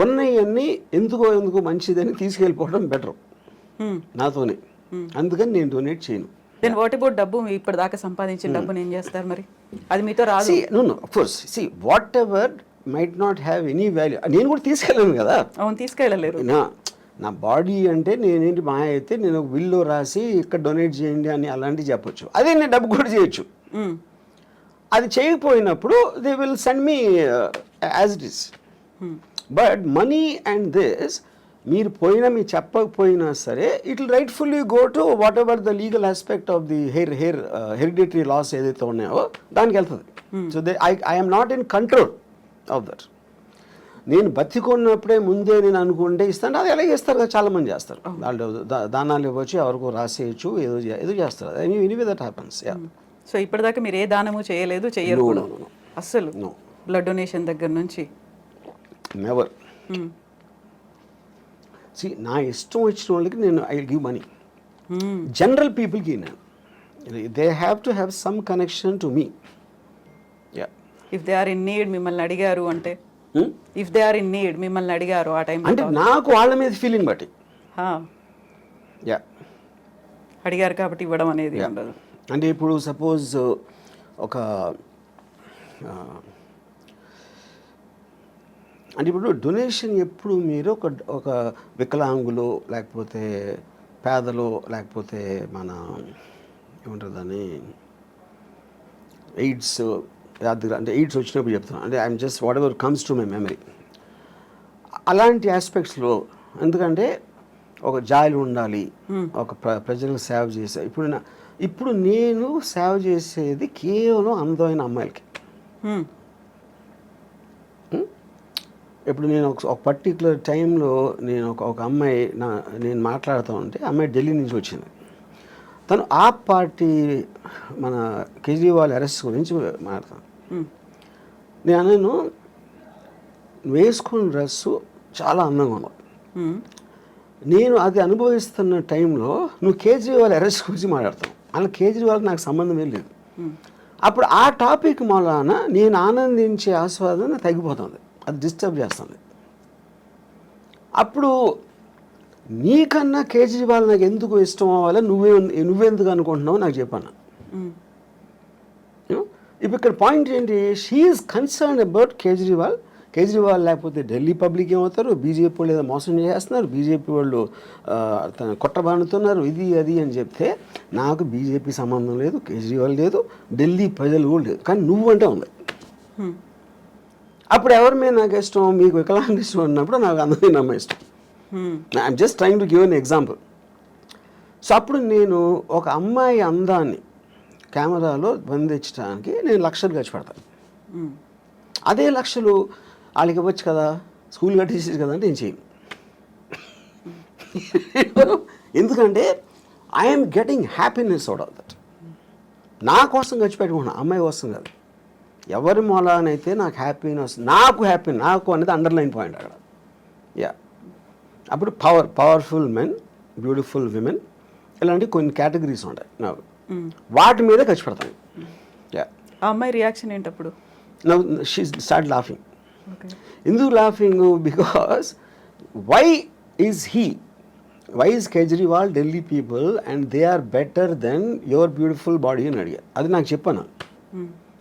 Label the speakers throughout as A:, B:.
A: ఉన్నవన్నీ ఎందుకో మంచిదని తీసుకెళ్ళిపోవడం బెటర్ నాతోనే. అందుకని నేను డొనేట్ చేయను.
B: దెన్ వాట్ అబౌట్ డబ్బు? ఇప్పటిదాకా సంపాదించిన డబ్బుని ఏం చేస్తారు మరి? అది మీతో రాదు.
A: No of course whatever might not have any value. నేను కూడా తీసుకెళ్ళాను కదా.
B: అవును, తీసుకెళ్ళలేరు.
A: నా బాడీ అంటే నేనేంటి మా అయితే నేను ఒక బిల్లు రాసి ఇక్కడ డొనేట్ చేయండి అని అలాంటివి చెప్పొచ్చు. అదే నేను డబ్బు కూడా చేయొచ్చు. అది చేయకపోయినప్పుడు they will send me as it is. But money and this మీరు మీరు చెప్పకపోయినా సరే it will rightfully go to whatever the legal aspect of the hereditary laws ఏదైతే ఉన్నాయో దానికి వెళ్తుంది. So I'm not in control of that. నేను బతికున్నప్పుడే ముందే నేను అనుకుంటే ఇస్తాను. అది ఎలా చేస్తారు కదా, చాలా మంది చేస్తారు. వాళ్ళు దానాలు ఇవ్వచ్చు, ఎవరికో రాసేయచ్చు, ఏదో చేస్తారు. Anyway that happens.
B: సో ఇప్పటిదాకా మీరు ఏ దానము చేయలేదు, చెయ్యరు కూడా అస్సలు? బ్లడ్ డొనేషన్ దగ్గర నుంచి
A: నెవర్. నా ఇష్టం వచ్చిన వాళ్ళకి నేను ఐ గివ్ మనీ. జనరల్ పీపుల్కి నేను they have to have some connection to me.
B: If they are in need మిమ్మల్ని అడిగారు అంటే, if they are in need మిమ్మల్ని అడిగారు ఆ టైం
A: అంటే నాకు వాళ్ళ మీద ఫీలింగ్ బట్టి
B: అడిగారు కాబట్టి ఇవ్వడం అనేది ఉండదు.
A: అంటే ఇప్పుడు సపోజ్ ఒక అంటే ఇప్పుడు డొనేషన్ ఎప్పుడు మీరు ఒక వికలాంగులు లేకపోతే పేదలు లేకపోతే మన ఏమంటారు దాన్ని ఎయిడ్స్ అంటే ఎయిడ్స్ వచ్చినప్పుడు చెప్తున్నాను. అంటే I'm just what ever comes to my memory అలాంటి ఆస్పెక్ట్స్లో. ఎందుకంటే ఒక జాలి ఉండాలి, ఒక ప్రజలకు సేవ చేసే. ఇప్పుడు నేను సేవ చేసేది కేవలం అందమైన అమ్మాయిలకి. ఇప్పుడు నేను ఒక పర్టికులర్ టైంలో నేను ఒక అమ్మాయి నేను మాట్లాడుతూ ఉంటే అమ్మాయి ఢిల్లీ నుంచి వచ్చింది. తను ఆప్ పార్టీ మన కేజ్రీవాల్ అరెస్ట్ గురించి మాట్లాడతాను. నేను వేసుకున్న డ్రెస్సు చాలా అందంగా ఉన్నావు. నేను అది అనుభవిస్తున్న టైంలో నువ్వు కేజ్రీవాల్ అరెస్ట్ గురించి మాట్లాడతావు. అలా కేజ్రీవాల్కి నాకు సంబంధమే లేదు. అప్పుడు ఆ టాపిక్ మూలాన నేను ఆనందించే ఆస్వాదన తగ్గిపోతుంది, అది డిస్టర్బ్ చేస్తుంది. అప్పుడు నీకన్నా కేజ్రీవాల్ నాకు ఎందుకు ఇష్టం అవ్వాలి, నువ్వెందుకు అనుకుంటున్నావు నాకు చెప్పాను. ఇప్పుడు ఇక్కడ పాయింట్ ఏంటి, షీఈస్ కన్సర్న్ అబౌట్ కేజ్రీవాల్ లేకపోతే ఢిల్లీ పబ్లిక్ ఏమవుతారు, బీజేపీ వాళ్ళు ఏదో మోసం చేస్తున్నారు, బీజేపీ వాళ్ళు కొట్టబానుతున్నారు, ఇది అది అని చెప్తే నాకు బీజేపీ సంబంధం లేదు, కేజ్రీవాల్ లేదు, ఢిల్లీ ప్రజలు కూడా లేదు, కానీ నువ్వంటే ఉంది. అప్పుడు ఎవరి మీద నాకు ఇష్టం, మీకు వికలాంగ ఇష్టం అన్నప్పుడు నాకు అందమైన అమ్మాయి ఇష్టం. I'm just trying to give an example. So అప్పుడు నేను ఒక అమ్మాయి అందాన్ని కెమెరాలో బంధించడానికి నేను లక్షలు ఖర్చు పెడతాను. అదే లక్షలు వాళ్ళకి ఇవ్వచ్చు కదా, స్కూల్ కట్టేసేది కదా అంటే నేను చేయను. ఎందుకంటే I'm getting happiness out of that. నా కోసం ఖర్చు పెట్టుకున్నాను, అమ్మాయి కోసం కాదు. ఎవరి మూలానైతే నాకు హ్యాపీనెస్, నాకు అనేది అండర్లైన్ పాయింట్ అక్కడ. అప్పుడు పవర్ఫుల్ మెన్, బ్యూటిఫుల్ విమెన్, ఇలాంటి కొన్ని కేటగిరీస్ ఉంటాయి నాకు, వాటి మీద ఖర్చు పెడతాను.
B: ఆ అమ్మాయి రియాక్షన్ ఏంటప్పుడు?
A: She start laughing. ఎందుకు laughing? Because why is Kejriwal Delhi people and they are better then your beautiful body అని అడిగా. అది నాకు చెప్పాను.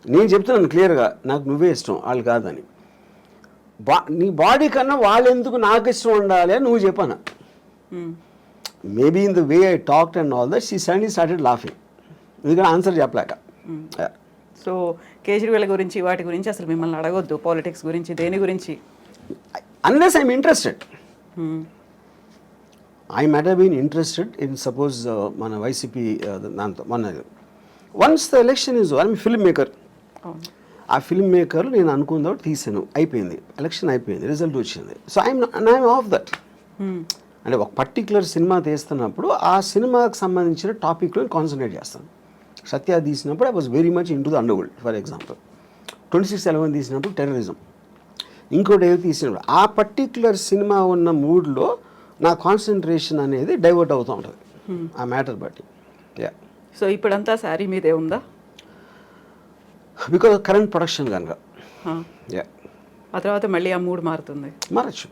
A: నేను చెప్తున్నాను క్లియర్గా, నాకు నువ్వే ఇష్టం, వాళ్ళు కాదని. నీ బాడీ కన్నా వాళ్ళు ఎందుకు నాకు ఇష్టం ఉండాలి అని నువ్వు చెప్పాను. Maybe in the way I talked and all that she suddenly started laughing. ఎందుకంటే ఆన్సర్ చెప్పలేక.
B: సో కేజ్రీవాల్ గురించి వాటి గురించి అసలు మిమ్మల్ని అడగొద్దు, పాలిటిక్స్ గురించి, దేని గురించి,
A: unless I'm interested. I might have been interested in suppose మన వైసీపీ దాంతో once the election is I'm film maker. ఆ ఫిల్మ్ మేకర్ నేను అనుకున్న తీసాను, అయిపోయింది, ఎలక్షన్ అయిపోయింది, రిజల్ట్ వచ్చింది. So I'm off that. అంటే ఒక పర్టికులర్ సినిమా తీస్తున్నప్పుడు ఆ సినిమాకి సంబంధించిన టాపిక్లో కాన్సన్ట్రేట్ చేస్తాను. సత్య తీసినప్పుడు I was very much in to the underworld. For example 26/11 తీసినప్పుడు టెర్రరిజం, ఇంకోటి ఏదో తీసినప్పుడు ఆ పర్టికులర్ సినిమా ఉన్న మూడ్లో నా కాన్సన్ట్రేషన్ అనేది డైవర్ట్ అవుతూ ఉంటుంది ఆ మ్యాటర్ బట్టి.
B: సో ఇప్పుడంతా శారీ మీదే ఉందా?
A: బికాజ్ కరెంట్ ప్రొడక్షన్ కనుక.
B: ఆ తర్వాత మళ్ళీ ఆ మూడ్ మారుతుంది.
A: మారచ్చు.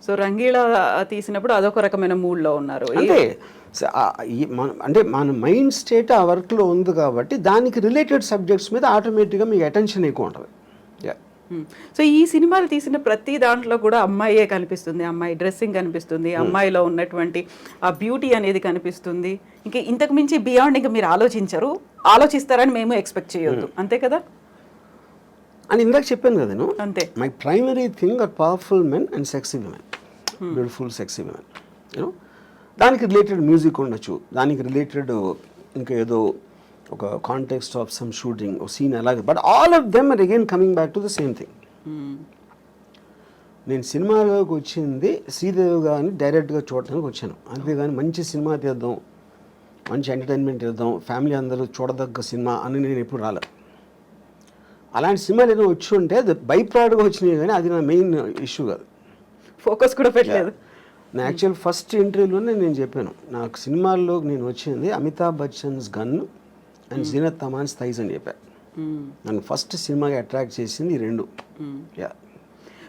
B: సో రంగీళ తీసినప్పుడు అదొక రకమైన మూడ్లో ఉన్నారు.
A: అంటే అంటే మన మైండ్ స్టేట్ ఆ వర్క్లో ఉంది కాబట్టి దానికి రిలేటెడ్ సబ్జెక్ట్స్ మీద ఆటోమేటిక్గా మీకు అటెన్షన్ ఎక్కువ ఉంటుంది.
B: సో ఈ సినిమాలు తీసిన ప్రతి దాంట్లో కూడా అమ్మాయే కనిపిస్తుంది, అమ్మాయి డ్రెస్సింగ్ కనిపిస్తుంది, అమ్మాయిలో ఉన్నటువంటి ఆ బ్యూటీ అనేది కనిపిస్తుంది. ఇంకా ఇంతకు మించి బియాండ్ ఇంకా మీరు ఆలోచిస్తారని మేము ఎక్స్పెక్ట్ చేయొద్దు, అంతే కదా?
A: అని ఇందాక చెప్పాను కదా నేను,
B: అంతే.
A: My primary thing are powerful men and sexy women, beautiful sexy women. You know దానికి రిలేటెడ్ మ్యూజిక్ ఉండొచ్చు, దానికి రిలేటెడ్ ఇంకా ఏదో ఒక కాంటెక్స్ట్ ఆఫ్ సమ్ షూటింగ్ ఒక సీన్ అలాగే, but all of them are again coming back to the same thing. నేను సినిమాలోకి వచ్చింది శ్రీదేవి గారిని డైరెక్ట్గా చూడటానికి వచ్చాను, అంతేగాని మంచి సినిమా తీద్దాం, మంచి ఎంటర్టైన్మెంట్ తీద్దాం, ఫ్యామిలీ అందరూ చూడదగ్గ సినిమా అని నేను ఎప్పుడు రాలేదు. అలాంటి సినిమాలు ఏదో వచ్చి ఉంటే అది బై ప్రోడక్ట్గా వచ్చినాయి, కానీ అది నా మెయిన్ ఇష్యూ కాదు.
B: ఫోకస్ కూడా పెట్టలేదు.
A: నా యాక్చువల్ ఫస్ట్ ఇంటర్వ్యూలోనే నేను చెప్పాను, నాకు సినిమాల్లో నేను వచ్చింది Amitabh Bachchan's gun and Zeenat Aman's thighs అని చెప్పాను. నన్ను ఫస్ట్ సినిమాకి అట్రాక్ట్ చేసింది ఈ రెండు.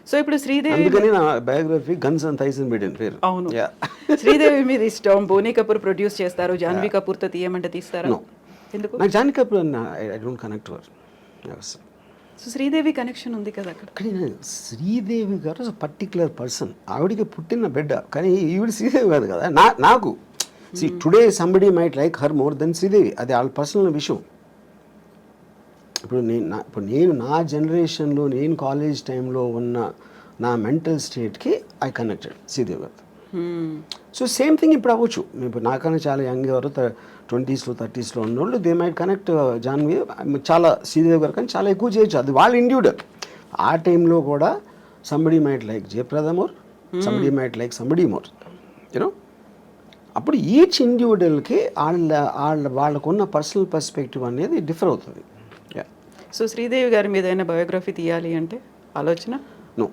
B: సో ఇప్పుడు శ్రీదేవి,
A: అందుకని నా బయోగ్రఫీ గన్స్ అండ్ థైస్ అని పెట్టిన పేరు.
B: అవును. శ్రీదేవి మీద ఇష్టం, బోనీ కపూర్ ప్రొడ్యూస్ చేస్తారు, జాన్వీ కపూర్తో తీయమంటే తీస్తారా?
A: ఎందుకు? నాకు Janhvi Kapoor I don't connect were.
B: So Sridevi connection ఉంది కదా అక్కడ.
A: కానీ శ్రీదేవి గారు పర్టిక్యులర్ పర్సన్, ఆవిడికి పుట్టిన బిడ్డ, కానీ ఈవిడ శ్రీదేవి కాదు కదా. నాకు today somebody might like her more than Sridevi, అది వాళ్ళ పర్సనల్ విషయం. ఇప్పుడు నేను నా జనరేషన్లో నేను కాలేజ్ టైంలో ఉన్న నా మెంటల్ స్టేట్కి ఐ కనెక్టెడ్ శ్రీదేవి గారు. సో సేమ్ థింగ్ ఇప్పుడు అవ్వచ్చు. ఇప్పుడు నాకన్నా చాలా యంగ్ ఎవరు 20s, 30s ఉన్నోళ్ళు దే మైట్ కనెక్ట్ జాన్వీ చాలా శ్రీదేవి గారు, కానీ చాలా ఎక్కువ చేయొచ్చు, అది వాళ్ళ ఇండివిజువల్. ఆ టైంలో కూడా somebody might like Jayaprada more, somebody might like somebody more, you know. అప్పుడు ఈచ్ ఇండివిజువల్కి వాళ్ళకున్న పర్సనల్ పర్స్పెక్టివ్ అనేది డిఫర్ అవుతుంది.
B: సో శ్రీదేవి గారి మీద ఏదైనా బయోగ్రఫీ తీయాలి అంటే ఆలోచన?
A: నో.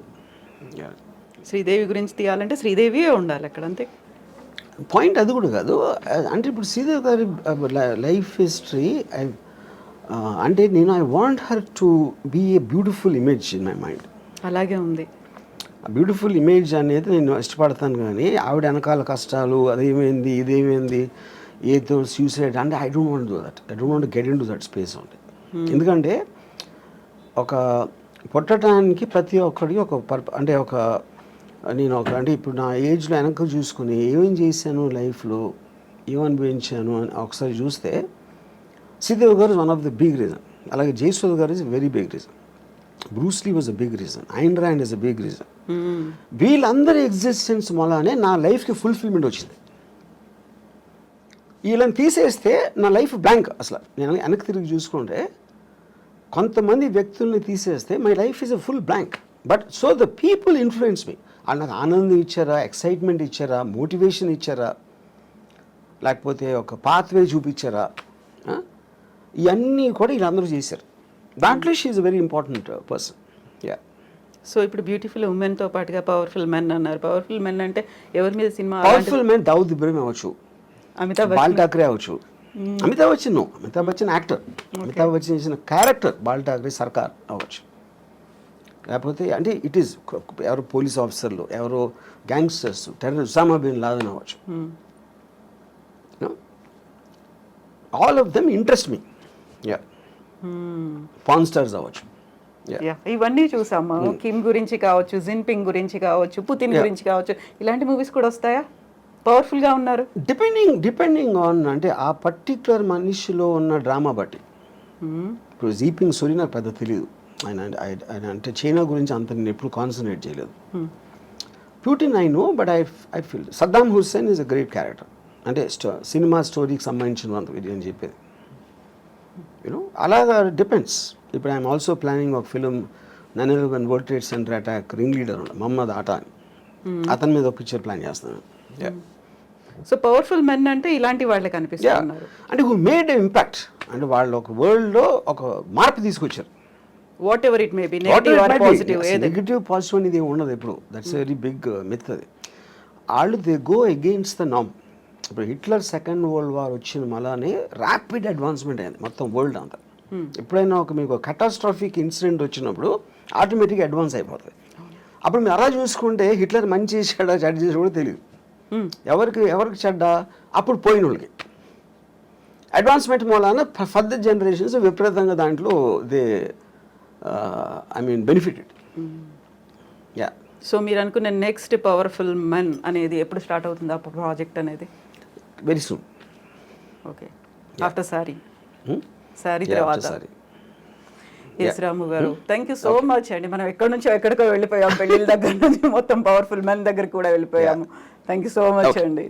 B: శ్రీదేవి గురించి తీయాలంటే శ్రీదేవియే ఉండాలి అక్కడ, అంతే.
A: పాయింట్ అది కూడా కాదు. అంటే ఇప్పుడు శ్రీదేవి గారి లైఫ్ హిస్టరీ అంటే నేను I want her to be a beautiful image in my mind.
B: అలాగే ఉంది.
A: బ్యూటిఫుల్ ఇమేజ్ అనేది నేను ఇష్టపడతాను, కానీ ఆవిడ వెనకాల కష్టాలు, అదేమైంది ఇదేమైంది ఏదో సూసైడ్ అంటే I don't want do that. I don't want get in to that space ఉంది. ఎందుకంటే ఒక పుట్టడానికి ప్రతి ఒక్కడికి ఒక అంటే అంటే ఇప్పుడు నా ఏజ్లో వెనక చూసుకుని ఏమేం చేశాను లైఫ్లో, ఏమనుభవించాను అని ఒకసారి చూస్తే Sridevi garu one of the big reason. అలాగే Jayasudha garu is very big reason. Bruce Lee was a big reason. Ayn Rand is a big reason. వీళ్ళందరి ఎగ్జిస్టెన్స్ మూలానే నా లైఫ్కి ఫుల్ఫిల్మెంట్ వచ్చింది. వీళ్ళని తీసేస్తే నా లైఫ్ బ్లాంక్. అసలు నేను వెనక్కి తిరిగి చూసుకుంటే కొంతమంది వ్యక్తుల్ని తీసేస్తే my life is a full blank. But so the people influence me. వాళ్ళు నాకు ఆనందం ఇచ్చారా, ఎక్సైట్మెంట్ ఇచ్చారా, మోటివేషన్ ఇచ్చారా, లేకపోతే ఒక పాత్వే చూపించారా, ఇవన్నీ కూడా వీళ్ళందరూ చేశారు. దాంట్లో she is a very important person.
B: So ఇప్పుడు బ్యూటిఫుల్ ఉమెన్తో పాటుగా పవర్ఫుల్ మెన్ అన్నారు. పవర్ఫుల్ మెన్ అంటే ఎవరి మీద cinema?
A: Powerful men Dawood Ibrahim అవ్వచ్చు, బాల్ ఠాక్రే అవ్వచ్చు. అమితాబ్ బచ్చన్ అమితాబ్ బచ్చన్ యాక్టర్, అమితాబ్ బచ్చన్ చేసిన క్యారెక్టర్ బాల్ ఠాక్రే సర్కార్ అవ్వచ్చు. లేకపోతే అంటే ఇట్ ఈస్ ఎవరో పోలీస్ ఆఫీసర్లు, ఎవరో gangsters, terrorist, Osama bin Laden అవ్వచ్చు. All of them interest me. Porn stars అవ్వచ్చు.
B: ఇవన్నీ చూసాము. కిమ్ గురించి కావచ్చు, జిన్పింగ్ గురించి కావచ్చు, పుతిన్ గురించి కావచ్చు, ఇలాంటి మూవీస్ కూడా వస్తాయా? పవర్ఫుల్గా ఉన్నారు.
A: డిపెండింగ్ ఆన్ అంటే ఆ పర్టిక్యులర్ మనిషిలో ఉన్న డ్రామా బట్టి. ఇప్పుడు జీపింగ్ సూరి నాకు పెద్ద తెలియదు, ఆయన అంటే చైనా గురించి అంత నేను ఎప్పుడు కాన్సన్ట్రేట్ చేయలేదు. Putin I know, but I feel Saddam Hussein is a great character. అంటే సినిమా స్టోరీకి సంబంధించిన ఇది అని చెప్పేది. యూనో అలాగా డిపెండ్స్. ఇప్పుడు ఐఎమ్ ఆల్సో ప్లానింగ్ ఒక film 9/11 world trade center attack ring leader Mohammed Atta అని, అతని మీద ఒక పిక్చర్ ప్లాన్ చేస్తున్నాను.
B: సో పవర్ఫుల్ మెన్ అంటే ఇలాంటి వాళ్ళే కనిపిస్తున్నారు.
A: అంటే హూ మేడ్ ఇంపాక్ట్, అంటే వాళ్ళు ఒక వరల్డ్లో ఒక మార్పు తీసుకొచ్చారు.
B: Whatever it may be, negative or positive,
A: negative positive అనేది ఉండదు ఎప్పుడు. దట్స్ వెరీ బిగ్ మిత్ అది. వాళ్ళు దే గో అగెయిన్స్ట్ ద నామ్. ఇప్పుడు హిట్లర్ సెకండ్ వరల్డ్ వార్ వచ్చిన మళ్ళానే ర్యాపిడ్ అడ్వాన్స్మెంట్ అయింది మొత్తం వరల్డ్ అంతా. ఎప్పుడైనా మీకు కటాస్ట్రాఫిక్ ఇన్సిడెంట్ వచ్చినప్పుడు ఆటోమేటిక్గా అడ్వాన్స్ అయిపోతుంది. అప్పుడు మీరు అలా చూసుకుంటే హిట్లర్ మంచి చెడ్డ చేసి కూడా తెలియదు. ఎవరికి చెడ్డ? అప్పుడు పోయిన వాళ్ళకి. అడ్వాన్స్మెంట్ మూలాన ఫర్దర్ జనరేషన్స్ విపరీతంగా దాంట్లో బెనిఫిటెడ్. యా.
B: సో మీరు అనుకున్న నెక్స్ట్ పవర్ఫుల్ మెన్ అనేది ఎప్పుడు స్టార్ట్ అవుతుంది ఆ ప్రాజెక్ట్ అనేది?
A: Very soon.
B: Okay, after sorry తర్వాత. ఎస్ రాము గారు, థ్యాంక్ యూ సో మచ్ అండి. మనం ఎక్కడి నుంచో ఎక్కడికో వెళ్ళిపోయాం, పెళ్ళిళ్ళ దగ్గర నుంచి మొత్తం పవర్ఫుల్ మెన్ దగ్గర కూడా వెళ్ళిపోయాము. థ్యాంక్ యూ సో మచ్ అండి.